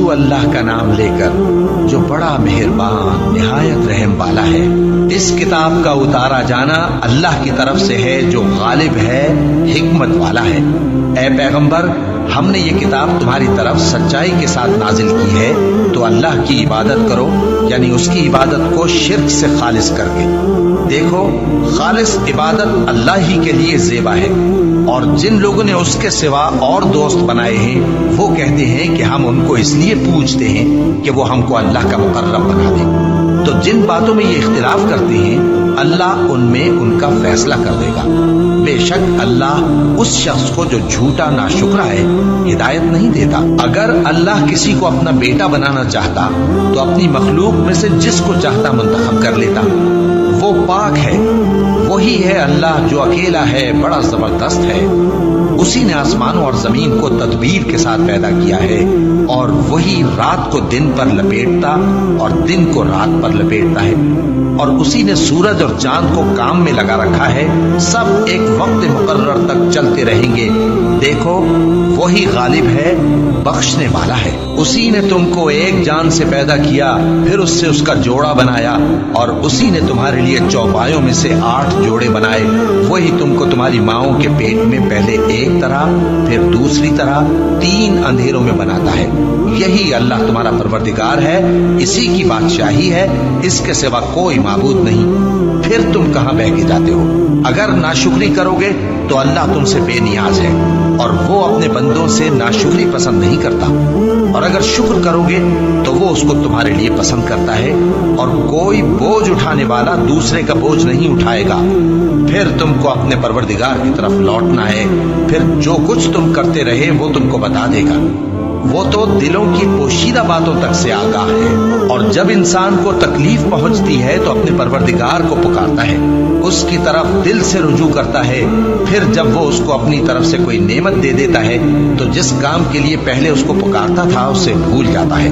शुरू अल्लाह का नाम लेकर जो बड़ा मेहरबान निहायत रहम वाला है। इस किताब का उतारा जाना अल्लाह की तरफ से है जो गालिब है, हिकमत वाला है। ऐ पैगंबर, हमने ये किताब तुम्हारी तरफ सच्चाई के साथ नाजिल की है, तो अल्लाह की इबादत करो, यानी उसकी इबादत को शिर्क से खालिस करके। देखो, खालिस इबादत अल्लाह ही के लिए ज़ेबा है, और जिन लोगों ने उसके सिवा और दोस्त बनाए हैं वो कहते हैं कि हम उनको इसलिए पूजते हैं कि वो हमको अल्लाह का मुकर्रब बना दे। तो जिन बातों में ये इख्तिलाफ करते हैं अल्लाह उनमें उनका फैसला कर देगा। बेशक अल्लाह उस शख्स को जो झूठा नाशुक्रा है हिदायत नहीं देता। अगर अल्लाह किसी को अपना बेटा बनाना चाहता तो अपनी मखलूक में से जिसको चाहता मुंतखब कर लेता। वो पाक है, वही है अल्लाह जो अकेला है, बड़ा जबरदस्त है। उसी ने आसमानों और जमीन को तदबीर के साथ पैदा किया है, और वही रात को दिन पर लपेटता और दिन को रात पर लपेटता है, और उसी ने सूरज और चांद को काम में लगा रखा है। सब एक वक्त मुकर्रर तक चलते रहेंगे। देखो, वही गालिब है, बख्शने वाला है। उसी ने तुमको एक जान से पैदा किया, फिर उससे उसका जोड़ा बनाया, और उसी ने तुम्हारे लिए चौपायों में से 8 जोड़े बनाए। वही तुमको तुम्हारी माओं के पेट में पहले एक तरह, फिर दूसरी तरह 3 अंधेरों में बनाता है। यही अल्लाह तुम्हारा परवरदिगार है, इसी की बादशाही है, इसके सिवा कोई माबूद नहीं। फिर तुम कहां बह के जाते हो? अगर नाशुक्री करोगे तो अल्लाह तुमसे बेनियाज है, और वो अपने बंदों से नाशुक्री पसंद नहीं करता। और अगर शुक्र करोगे तो वो उसको तुम्हारे लिए पसंद करता है, और कोई बोझ उठाने वाला दूसरे का बोझ नहीं उठाएगा। फिर तुमको अपने परवरदिगार की तरफ लौटना है, फिर जो कुछ तुम करते रहे वो तुमको बता देगा। वो तो दिलों की पोशीदा बातों तक से आगाह है, और जब इंसान को तकलीफ पहुंचती है तो अपने परवरदिगार को पुकारता है, उसकी तरफ दिल से रुजू करता है। फिर जब वो उसको अपनी तरफ से कोई नेमत दे देता है तो जिस काम के लिए पहले उसको पुकारता था उसे भूल जाता है,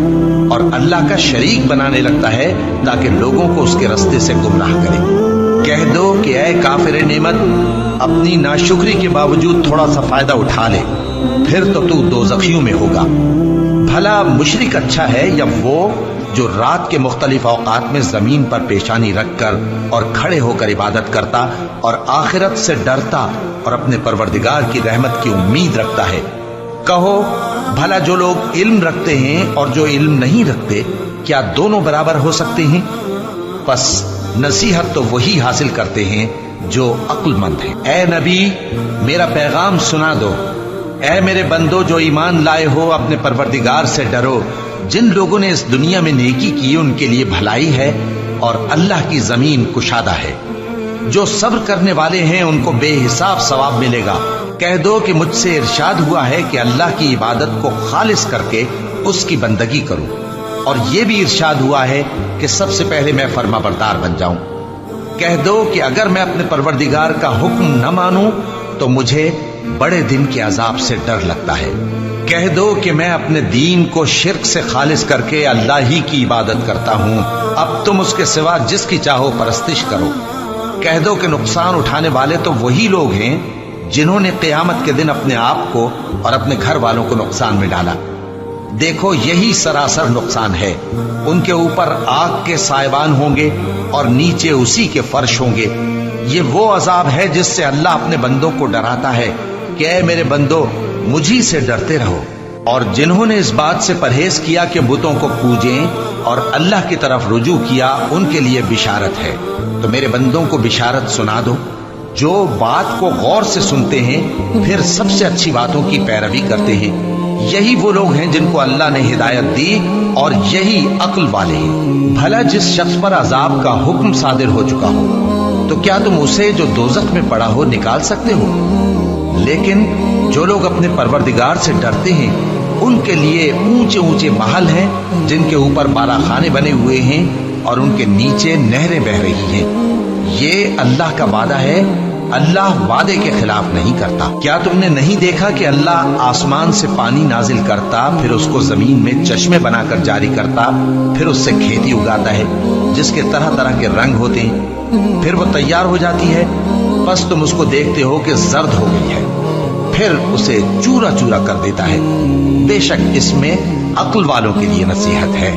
और अल्लाह का शरीक बनाने लगता है ताकि लोगों को उसके रास्ते से गुमराह करे। कह दो कि ऐ काफिर नेमत, अपनी नाशुक्री के बावजूद थोड़ा सा फायदा उठा ले, फिर तो तू दोज़खियों में होगा। भला मुशरिक अच्छा है या वो जो रात के मुख्तलिफ औकात में जमीन पर पेशानी रखकर और खड़े होकर इबादत करता और आखिरत से डरता और अपने परवरदिगार की रहमत की उम्मीद रखता है। कहो, भला जो लोग इल्म रखते हैं और जो इल्म नहीं रखते, क्या दोनों बराबर हो सकते हैं? बस नसीहत तो वही हासिल करते हैं जो अक्लमंद है। ऐ नबी, मेरा पैगाम सुना दो। ऐ मेरे बंदो जो ईमान लाए हो, अपने परवरदिगार से डरो। जिन लोगों ने इस दुनिया में नेकी की उनके लिए भलाई है, और अल्लाह की जमीन कुशादा है। जो सब्र करने वाले हैं उनको बेहिसाब सवाब मिलेगा। कह दो कि मुझसे इरशाद हुआ है कि अल्लाह की इबादत को खालिस करके उसकी बंदगी करूं, और ये भी इरशाद हुआ है कि सबसे पहले मैं फर्माबरदार बन जाऊं। कह दो कि अगर मैं अपने परवरदिगार का हुक्म न मानूं तो मुझे बड़े दिन के अजाब से डर लगता है। कह दो कि मैं अपने दीन को शिर्क से खालिस करके अल्लाह ही की इबादत करता हूं। अब तुम उसके सिवा जिसकी चाहो परस्तिश करो। कह दो कि नुकसान उठाने वाले तो वही लोग हैं जिन्होंने क़यामत के दिन अपने आप को और अपने घर वालों को नुकसान में डाला। देखो, यही सरासर नुकसान है। उनके ऊपर आग के साइबान होंगे और नीचे उसी के फर्श होंगे। ये वो अजाब है जिससे अल्लाह अपने बंदों को डराता है कि ऐ मेरे बंदो, मुझी से डरते रहो। और जिन्होंने इस बात से परहेज किया कि बुतों को पूजें और अल्लाह की तरफ रुजू किया, उनके लिए बिशारत है। तो मेरे बंदों को बिशारत सुना दो, जो बात को गौर से सुनते हैं फिर सबसे अच्छी बातों की पैरवी करते हैं। यही वो लोग हैं जिनको अल्लाह ने हिदायत दी, और यही अक्ल वाले हैं। भला जिस शख्स पर अजाब का हुक्म सादिर हो चुका हो, तो क्या तुम उसे जो दोज़ख में पड़ा हो निकाल सकते हो? लेकिन जो लोग अपने परवरदिगार से डरते हैं उनके लिए ऊंचे ऊंचे महल हैं जिनके ऊपर बालाखाने बने हुए हैं और उनके नीचे नहरें बह रही हैं। ये अल्लाह का वादा है, अल्लाह वादे के खिलाफ नहीं करता। क्या तुमने नहीं देखा कि अल्लाह आसमान से पानी नाजिल करता, फिर उसको जमीन में चश्मे बनाकर जारी करता, फिर उससे खेती उगाता है जिसके तरह तरह के रंग होते हैं, फिर वो तैयार हो जाती है। बस तुम उसको देखते हो कि जर्द हो गई है, फिर उसे चूरा चूरा कर देता है। बेशक इसमें अक्ल वालों के लिए नसीहत है।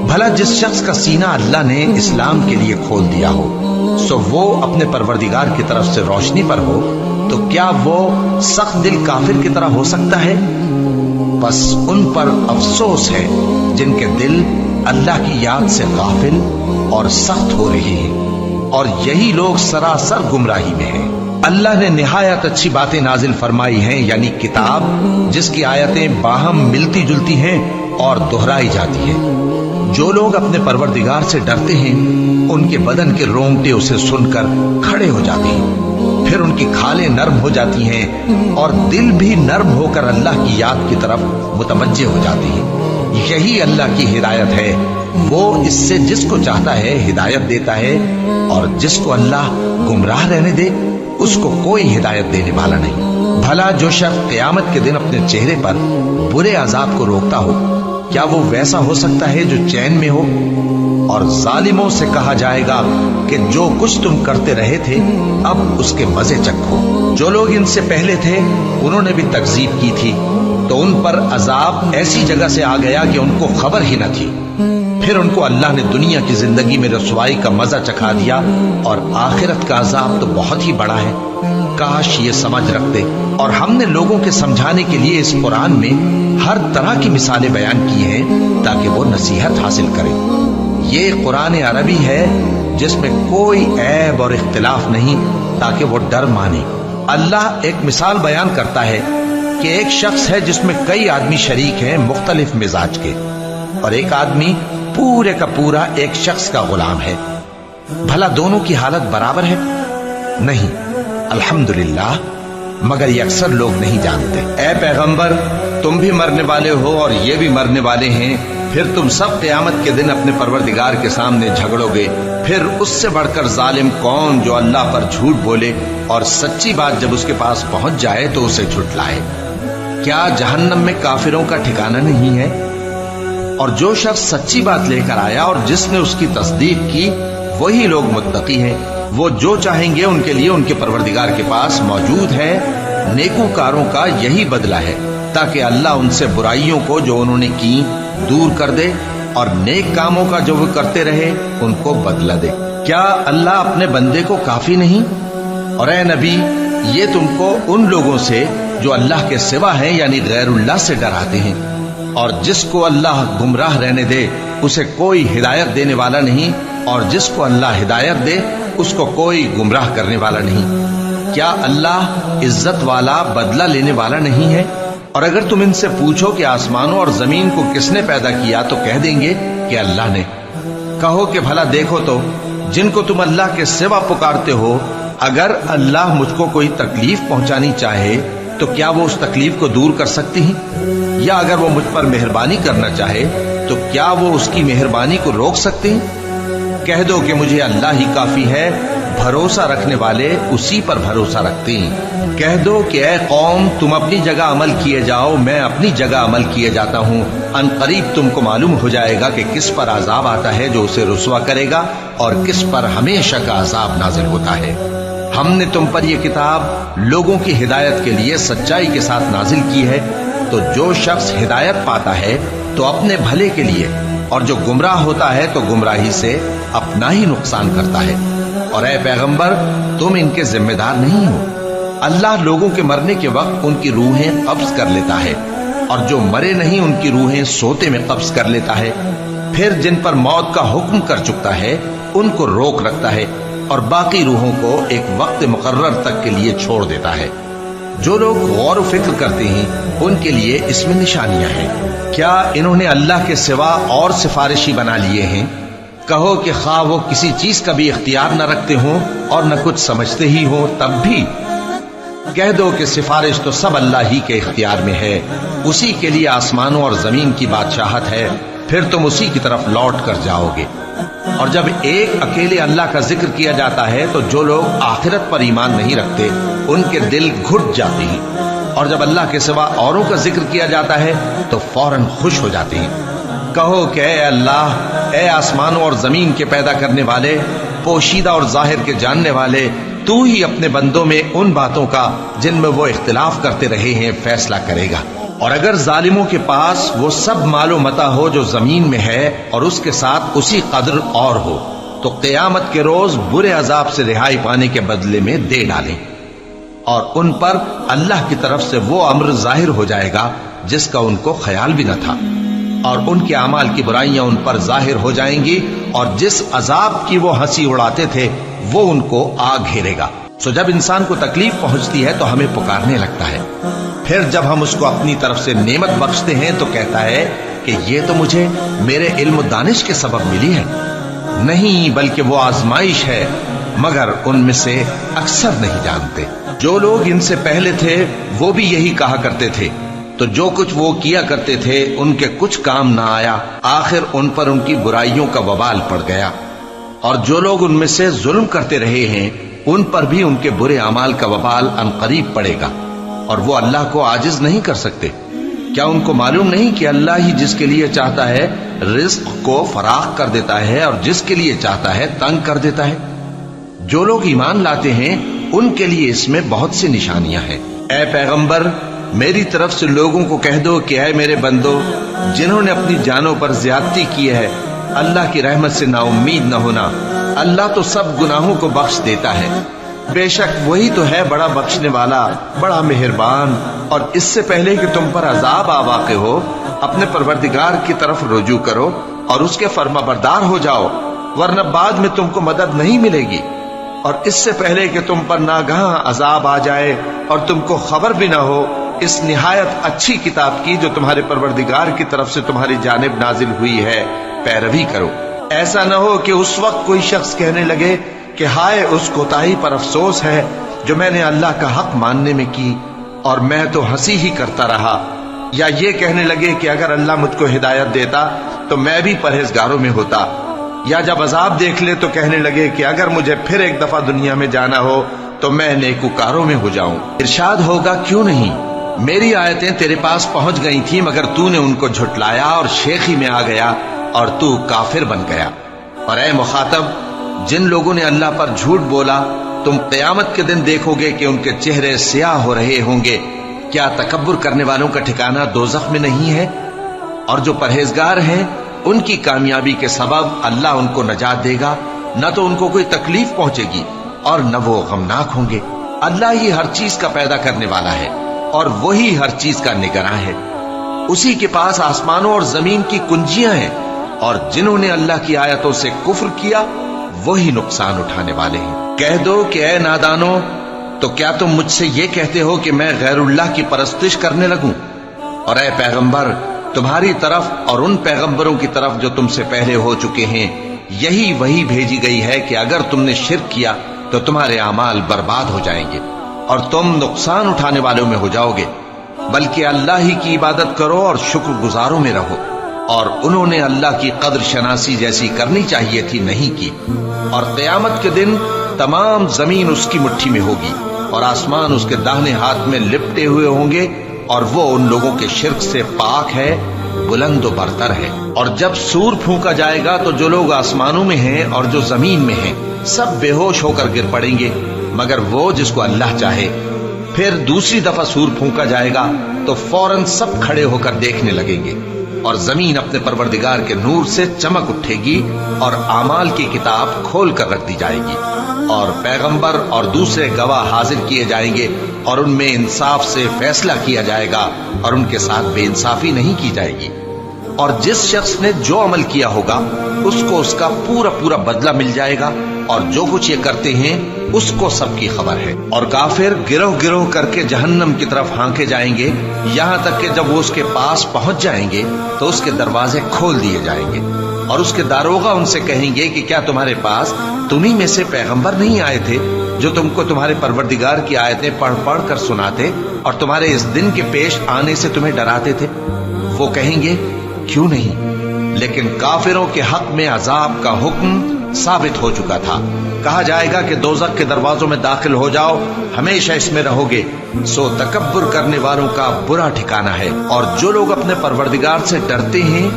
भला जिस शख्स का सीना अल्लाह ने इस्लाम के लिए खोल दिया हो, सो वो अपने परवरदिगार की तरफ से रोशनी पर हो, तो क्या वो सख्त दिल काफिर की तरह हो सकता है? बस उन पर अफसोस है जिनके दिल अल्लाह की याद से गाफिल और सख्त हो रहे हैं, और यही लोग सरासर गुमराही में हैं। अल्लाह ने निहायत अच्छी बातें नाजिल फरमाई हैं, यानी किताब जिसकी आयतें बाहम मिलती जुलती हैं और दोहराई जाती है। जो लोग अपने परवरदिगार से डरते हैं, उनके बदन के रोंगटे उसे सुनकर खड़े हो जाते हैं, फिर उनकी खालें नर्म हो जाती हैं और दिल भी नर्म होकर अल्लाह की याद की तरफ मुतवज्जे हो जाते हैं। यही अल्लाह की हिदायत है। वो इससे जिसको चाहता है हिदायत देता है, और जिसको अल्लाह गुमराह रहने दे उसको कोई हिदायत देने वाला नहीं। भला जो शख्स क़यामत के दिन अपने चेहरे पर बुरे अजाब को रोकता हो, क्या वो वैसा हो सकता है जो चैन में हो? और जालिमों से कहा जाएगा कि जो कुछ तुम करते रहे थे अब उसके मजे चखो। जो लोग इनसे पहले थे उन्होंने भी तकजीब की थी, तो उन पर अजाब ऐसी जगह से आ गया कि उनको खबर ही न थी। फिर उनको अल्लाह ने दुनिया की जिंदगी में रसवाई का मजा चखा दिया, और आखिरत का अजाब तो बहुत ही बड़ा है। काश ये समझ रखते। और हमने लोगों के समझाने के लिए इस कुरान में हर तरह की मिसालें बयान की हैं ताकि वो नसीहत हासिल करें। ये कुरान अरबी है जिसमें कोई ऐब और इख्तिलाफ नहीं, ताकि वो डर माने। अल्लाह एक मिसाल बयान करता है कि एक शख्स है जिसमें कई आदमी शरीक हैं मुख्तलिफ मिजाज के, और एक आदमी पूरे का पूरा एक शख्स का गुलाम है। भला दोनों की हालत बराबर है? नहीं, अल्हम्दुलिल्लाह, मगर ये अक्सर लोग नहीं जानते। ऐ पैगंबर, तुम भी मरने वाले हो और ये भी मरने वाले हैं। फिर तुम सब क़यामत के दिन अपने परवरदिगार के सामने झगड़ोगे। फिर उससे बढ़कर जालिम कौन जो अल्लाह पर झूठ बोले और सच्ची बात जब उसके पास पहुंच जाए तो उसे झुठलाए। क्या जहन्नम में काफिरों का ठिकाना नहीं है? और जो शख्स सच्ची बात लेकर आया और जिसने उसकी तस्दीक की, वही लोग मुत्तकी हैं। वो जो चाहेंगे उनके लिए उनके परवरदिगार के पास मौजूद है। नेकूकारों का यही बदला है, ताकि अल्लाह उनसे बुराइयों को जो उन्होंने की दूर कर दे, और नेक कामों का जो वो करते रहे उनको बदला दे। क्या अल्लाह अपने बंदे को काफी नहीं? और ऐ नबी, ये तुमको उन लोगों से जो अल्लाह के सिवा हैं यानी गैरुल्लाह से डराते हैं, और जिसको अल्लाह गुमराह रहने दे उसे कोई हिदायत देने वाला नहीं, और जिसको अल्लाह हिदायत दे उसको कोई गुमराह करने वाला नहीं। क्या अल्लाह इज्जत वाला, बदला लेने वाला नहीं है? और अगर तुम इनसे पूछो कि आसमानों और जमीन को किसने पैदा किया, तो कह देंगे कि अल्लाह ने। कहो कि भला देखो तो, जिनको तुम अल्लाह के सिवा पुकारते हो, अगर अल्लाह मुझको कोई तकलीफ पहुंचानी चाहे तो क्या वो उस तकलीफ को दूर कर सकती हैं? या अगर वो मुझ पर मेहरबानी करना चाहे तो क्या वो उसकी मेहरबानी को रोक सकते हैं? कह दो कि मुझे अल्लाह ही काफी है, भरोसा रखने वाले उसी पर भरोसा रखते हैं। कह दो कि ऐ कौम, तुम अपनी जगह अमल किए जाओ, मैं अपनी जगह अमल किए जाता हूँ। अनकरीब तुमको मालूम हो जाएगा कि किस पर अजाब आता है जो उसे रुसवा करेगा, और किस पर हमेशा का अजाब नाजिल होता है। हमने तुम पर यह किताब लोगों की हिदायत के लिए सच्चाई के साथ नाजिल की है, तो जो शख्स हिदायत पाता है तो अपने भले के लिए, और जो गुमराह होता है तो गुमराही से अपना ही नुकसान करता है। और ऐ पैगंबर, तुम इनके जिम्मेदार नहीं हो। अल्लाह लोगों के मरने के वक्त उनकी रूहें कब्ज कर लेता है, और जो मरे नहीं उनकी रूहें सोते में कब्ज कर लेता है। फिर जिन पर मौत का हुक्म कर चुकता है उनको रोक रखता है, और बाकी रूहों को एक वक्त मुकर्रर तक के लिए छोड़ देता है। जो लोग गौर फिक्र करते हैं उनके लिए इसमें निशानियां हैं। क्या इन्होंने अल्लाह के सिवा और सिफारिशी बना लिए हैं? कहो कि खा वो किसी चीज का भी इख्तियार न रखते हों और न कुछ समझते ही हो, तब भी कह दो कि सिफारिश तो सब अल्लाह ही के इख्तियार में है। उसी के लिए आसमानों और जमीन की बादशाहत है, फिर तुम उसी की तरफ लौट कर जाओगे। और जब एक अकेले अल्लाह का जिक्र किया जाता है तो जो लोग आखिरत पर ईमान नहीं रखते उनके दिल घुट जाते हैं, और जब अल्लाह के सिवा औरों का जिक्र किया जाता है तो फौरन खुश हो जाते हैं। कहो कि ऐ अल्लाह, ऐ आसमानों और जमीन के पैदा करने वाले, पोशीदा और जाहिर के जानने वाले, तू ही अपने बंदों में उन बातों का जिनमें वो इख्तिलाफ करते रहे हैं फैसला करेगा। اور اگر ظالموں کے پاس وہ سب مال و متاع ہو جو زمین میں ہے اور اس کے ساتھ اسی قدر اور ہو تو قیامت کے روز برے عذاب سے رہائی پانے کے بدلے میں دے ڈالیں، اور ان پر اللہ کی طرف سے وہ امر ظاہر ہو جائے گا جس کا ان کو خیال بھی نہ تھا، اور ان کے اعمال کی برائیاں ان پر ظاہر ہو جائیں گی، اور جس عذاب کی وہ ہنسی اڑاتے تھے وہ ان کو آ گھیرے گا۔ سو جب انسان کو تکلیف پہنچتی ہے تو ہمیں پکارنے لگتا ہے، پھر جب ہم اس کو اپنی طرف سے نعمت بخشتے ہیں تو کہتا ہے کہ یہ تو مجھے میرے علم و دانش کے سبب ملی ہے۔ نہیں، بلکہ وہ آزمائش ہے، مگر ان میں سے اکثر نہیں جانتے۔ جو لوگ ان سے پہلے تھے وہ بھی یہی کہا کرتے تھے، تو جو کچھ وہ کیا کرتے تھے ان کے کچھ کام نہ آیا، آخر ان پر ان کی برائیوں کا وبال پڑ گیا۔ اور جو لوگ ان میں سے ظلم کرتے رہے ہیں ان پر بھی ان کے برے اعمال کا وبال عنقریب پڑے گا، اور وہ اللہ کو عاجز نہیں کر سکتے۔ کیا ان کو معلوم نہیں کہ اللہ ہی جس کے لیے چاہتا ہے رزق کو فراخ کر دیتا ہے اور جس کے لیے چاہتا ہے تنگ کر دیتا ہے؟ جو لوگ ایمان لاتے ہیں ان کے لیے اس میں بہت سی نشانیاں ہیں۔ اے پیغمبر، میری طرف سے لوگوں کو کہہ دو کہ اے میرے بندو، جنہوں نے اپنی جانوں پر زیادتی کی ہے، اللہ کی رحمت سے نا امید نہ ہونا۔ اللہ تو سب گناہوں کو بخش دیتا ہے، بے شک وہی تو ہے بڑا بخشنے والا، بڑا مہربان۔ اور اس سے پہلے کہ تم پر عذاب آ واقع ہو، اپنے پروردگار کی طرف رجوع کرو اور اس کے فرما بردار ہو جاؤ، ورنہ بعد میں تم کو مدد نہیں ملے گی۔ اور اس سے پہلے کہ تم پر ناگہاں عذاب آ جائے اور تم کو خبر بھی نہ ہو، اس نہایت اچھی کتاب کی جو تمہارے پروردگار کی طرف سے تمہاری جانب نازل ہوئی ہے پیروی کرو۔ ایسا نہ ہو کہ اس وقت کوئی شخص کہنے لگے کہ ہائے اس کوتاہی پر افسوس ہے جو میں نے اللہ کا حق ماننے میں کی، اور میں تو ہنسی ہی کرتا رہا، یا یہ کہنے لگے کہ اگر اللہ مجھ کو ہدایت دیتا تو میں بھی پرہیزگاروں میں ہوتا، یا جب عذاب دیکھ لے تو کہنے لگے کہ اگر مجھے پھر ایک دفعہ دنیا میں جانا ہو تو میں نیکوکاروں میں ہو جاؤں۔ ارشاد ہوگا کیوں نہیں، میری آیتیں تیرے پاس پہنچ گئی تھی مگر تو نے ان کو جھٹلایا اور شیخی میں آ گیا اور تو کافر بن گیا۔ اور اے مخاطب، جن لوگوں نے اللہ پر جھوٹ بولا تم قیامت کے دن دیکھو گے کہ ان کے چہرے سیاہ ہو رہے ہوں گے۔ کیا تکبر کرنے والوں کا ٹھکانہ دوزخ میں نہیں ہے؟ اور جو پرہیزگار ہیں ان کی کامیابی کے سبب اللہ ان کو نجات دے گا، نہ تو ان کو کوئی تکلیف پہنچے گی اور نہ وہ غمناک ہوں گے۔ اللہ ہی ہر چیز کا پیدا کرنے والا ہے اور وہی ہر چیز کا نگراں ہے۔ اسی کے پاس آسمانوں اور زمین کی کنجیاں ہیں، اور جنہوں نے اللہ کی آیتوں سے کفر کیا وہی نقصان اٹھانے والے ہیں۔ کہہ دو کہ اے نادانو، تو کیا تم مجھ سے یہ کہتے ہو کہ میں غیر اللہ کی پرستش کرنے لگوں؟ اور اے پیغمبر، تمہاری طرف اور ان پیغمبروں کی طرف جو تم سے پہلے ہو چکے ہیں یہی وہی بھیجی گئی ہے کہ اگر تم نے شرک کیا تو تمہارے اعمال برباد ہو جائیں گے اور تم نقصان اٹھانے والوں میں ہو جاؤ گے، بلکہ اللہ ہی کی عبادت کرو اور شکر گزاروں میں رہو۔ اور انہوں نے اللہ کی قدر شناسی جیسی کرنی چاہیے تھی نہیں کی۔ اور قیامت کے دن تمام زمین اس کی مٹھی میں ہوگی اور آسمان اس کے داہنے ہاتھ میں لپٹے ہوئے ہوں گے، اور وہ ان لوگوں کے شرک سے پاک ہے، بلند و برتر ہے۔ اور جب سور پھونکا جائے گا تو جو لوگ آسمانوں میں ہیں اور جو زمین میں ہیں سب بے ہوش ہو کر گر پڑیں گے مگر وہ جس کو اللہ چاہے۔ پھر دوسری دفعہ سور پھونکا جائے گا تو فوراً سب کھڑے ہو کر دیکھنے لگیں گے، اور زمین اپنے پروردگار کے نور سے چمک اٹھے گی اور اعمال کی کتاب کھول کر رکھ دی جائے گی، اور پیغمبر اور دوسرے گواہ حاضر کیے جائیں گے، اور ان میں انصاف سے فیصلہ کیا جائے گا اور ان کے ساتھ بے انصافی نہیں کی جائے گی۔ اور جس شخص نے جو عمل کیا ہوگا اس کو اس کا پورا پورا بدلہ مل جائے گا، اور جو کچھ یہ کرتے ہیں اس کو سب کی خبر ہے۔ اور کافر گروہ گروہ کر کے جہنم کی طرف ہانکے جائیں گے، یہاں تک کہ جب وہ اس کے پاس پہنچ جائیں گے تو اس کے دروازے کھول دیے جائیں گے، اور اس کے داروغہ ان سے کہیں گے کہ کیا تمہارے پاس تمہیں میں سے پیغمبر نہیں آئے تھے جو تم کو تمہارے پروردگار کی آیتیں پڑھ پڑھ کر سناتے اور تمہارے اس دن کے پیش آنے سے تمہیں ڈراتے تھے؟ وہ کہیں گے کیوں نہیں، لیکن کافروں کے حق میں عذاب کا حکم ثابت ہو چکا تھا۔ کہا جائے گا کہ دوزخ کے دروازوں میں داخل ہو جاؤ، ہمیشہ اس میں رہو گے، سو تکبر کرنے والوں کا برا ٹھکانہ ہے۔ اور جو لوگ اپنے پروردگار سے ڈرتے ہیں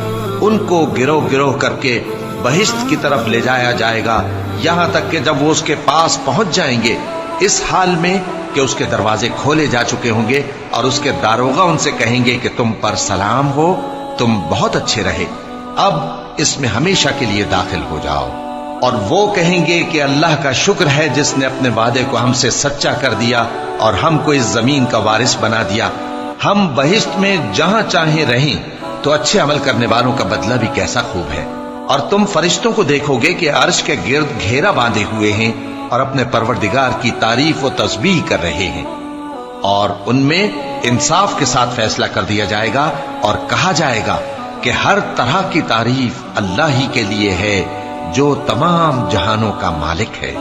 ان کو گروہ گروہ کر کے بہشت کی طرف لے جایا جائے گا، یہاں تک کہ جب وہ اس کے پاس پہنچ جائیں گے اس حال میں کہ اس کے دروازے کھولے جا چکے ہوں گے اور اس کے داروغہ ان سے کہیں گے کہ تم پر سلام ہو، تم بہت اچھے رہے، اب اس میں ہمیشہ کے لیے داخل ہو جاؤ۔ اور وہ کہیں گے کہ اللہ کا شکر ہے جس نے اپنے وعدے کو ہم سے سچا کر دیا اور ہم کو اس زمین کا وارث بنا دیا، ہم بہشت میں جہاں چاہیں رہیں، تو اچھے عمل کرنے والوں کا بدلہ بھی کیسا خوب ہے۔ اور تم فرشتوں کو دیکھو گے کہ عرش کے گرد گھیرا باندھے ہوئے ہیں اور اپنے پروردگار کی تعریف و تسبیح کر رہے ہیں، اور ان میں انصاف کے ساتھ فیصلہ کر دیا جائے گا اور کہا جائے گا کہ ہر طرح کی تعریف اللہ ہی کے لیے ہے جو تمام جہانوں کا مالک ہے۔